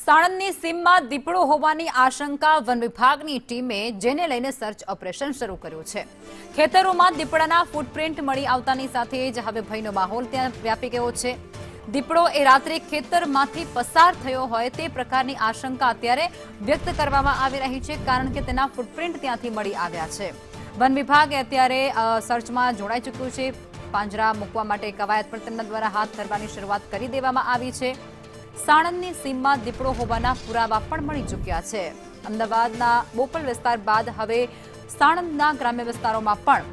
સાણંદની સીમમાં દીપડો હોવાની આશંકા વન વિભાગની ટીમે જેને લઈને સર્ચ ઓપરેશન શરૂ કર્યું છે। ખેતરોમાં દીપડાના ફૂટપ્રિન્ટ મળી આવતાની સાથે જ હવે ભયનો માહોલ ત્યાં વ્યાપી ગયો છે। દીપડો એ રાત્રે ખેતરમાંથી પસાર થયો હોય તે પ્રકારની આશંકા અત્યારે વ્યક્ત કરવામાં આવી રહી છે, કારણ કે તેના ફૂટપ્રિન્ટ ત્યાંથી મળી આવ્યા છે। વન વિભાગે અત્યારે સર્ચમાં જોડાઈ ચૂક્યું છે। પાંજરા મૂકવા માટે કવાયત પણ તેમના દ્વારા હાથ ધરવાની શરૂઆત કરી દેવામાં આવી છે। સાણંદની સીમમાં દીપડો હોવાના પુરાવા પણ મળી ચૂક્યા છે। અમદાવાદના બોપલ વિસ્તાર બાદ હવે સાણંદના ગ્રામ્ય વિસ્તારોમાં પણ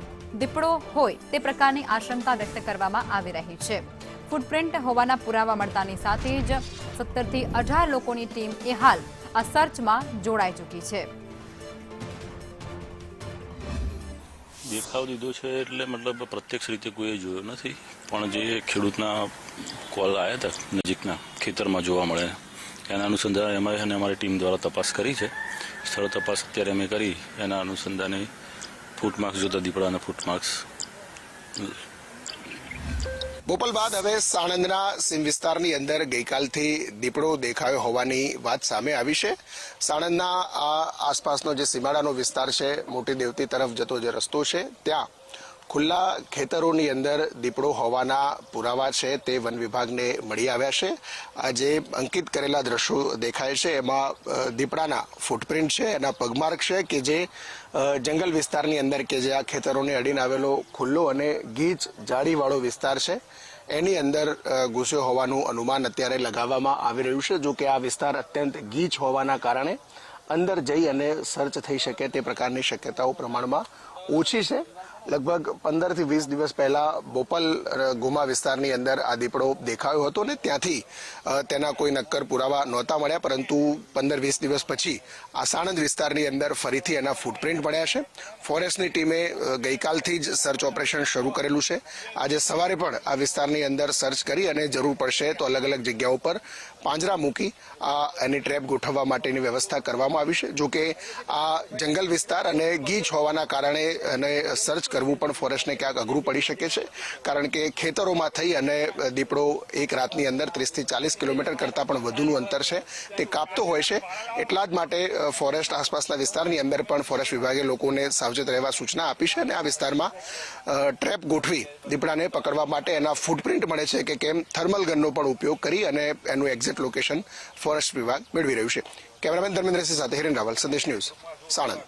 દીપડો હોય તે પ્રકારની આશંકા વ્યક્ત કરવામાં આવી રહી છે। ફૂટપ્રિન્ટ હોવાના પુરાવા મળતાની સાથે જ 17 થી 18 લોકોની ટીમ એ હાલ આ સર્ચમાં જોડાઈ ચૂકી છે। દેખાવ દીધો છે એટલે મતલબ પ્રત્યક્ષ રીતે કોઈ જોયો નથી, પણ જે ખેડૂતના કોલ આવ્યા હતા નજીકના ખેતરમાં જોવા મળે એના અનુસંધાને અમારી ટીમ દ્વારા તપાસ કરી છે। સ્થળ તપાસ અત્યારે અમે કરી, એના અનુસંધાને ફૂટમાર્ક્સ જોતા દીપડાના ફૂટમાર્ક્સ। બોપલ બાદ હવે સાણંદના સીમ વિસ્તારની અંદર ગઈકાલથી દીપડો દેખાયો હોવાની વાત સામે આવી છે। સાણંદના આસપાસનો જે સીમાડાનો વિસ્તાર છે, મોટી દેવતી તરફ જતો જે રસ્તો છે, ત્યાં ખુલ્લા ખેતરોની અંદર દીપડો હોવાના પુરાવા છે તે વન વિભાગને મળી આવ્યા છે। આ જે અંકિત કરેલા દ્રશ્યો દેખાય છે એમાં દીપડાના ફૂટપ્રિન્ટ છે, એના પગમાર્ક છે કે જે જંગલ વિસ્તારની અંદર કે જે આ ખેતરોને અડીને આવેલો ખુલ્લો અને ગીચ જાળીવાળો વિસ્તાર છે એની અંદર ઘૂસ્યો હોવાનું અનુમાન અત્યારે લગાવવામાં આવી રહ્યું છે। જો કે આ વિસ્તાર અત્યંત ગીચ હોવાના કારણે અંદર જઈ અને સર્ચ થઈ શકે તે પ્રકારની શક્યતાઓ પ્રમાણમાં ઓછી છે। લગભગ 15 થી 20 દિવસ પહેલા બોપલ ગુમા વિસ્તારની અંદર આ દીપડો દેખાયો હતો ને ત્યાંથી તેના કોઈ નક્કર પુરાવા નહોતા મળ્યા, પરંતુ 15-20 દિવસ પછી આ સાણંદ વિસ્તારની અંદર ફરીથી એના ફૂટપ્રિન્ટ મળ્યા છે। ફોરેસ્ટની ટીમે ગઈકાલથી જ સર્ચ ઓપરેશન શરૂ કરેલું છે। આજે સવારે પણ આ વિસ્તારની અંદર સર્ચ કરી અને જરૂર પડશે તો અલગ અલગ જગ્યાઓ પર પાંજરા મૂકી એની ટ્રેપ ગોઠવવા માટેની વ્યવસ્થા કરવામાં આવી છે। જો કે આ જંગલ વિસ્તાર અને ગીચ હોવાના કારણે અને સર્ચ કરવું પણ ફોરેસ્ટને ક્યાંક અઘરું પડી શકે છે, કારણ કે ખેતરોમાં થઈ અને દીપડો એક રાતની અંદર 30 થી 40 કિલોમીટર કરતાં પણ વધુનું અંતર છે તે કાપતો હોય છે। એટલા જ માટે ફોરેસ્ટ આસપાસના વિસ્તારની અંદર પણ ફોરેસ્ટ વિભાગે લોકોને સાવચેત રહેવા સૂચના આપી છે અને આ વિસ્તારમાં ટ્રેપ ગોઠવી દીપડાને પકડવા માટે એના ફૂટપ્રિન્ટ મળે છે કે કેમ થર્મલ ગનનો પણ ઉપયોગ કરી અને એનું એક્ઝેક્ટ લોકેશન ફોરેસ્ટ વિભાગ મેળવી રહ્યું છે। કેમેરામેન ધર્મેન્દ્રસિંહ સાથે હિરેન રાવલ, સંદેશ ન્યૂઝ, સાણંદ।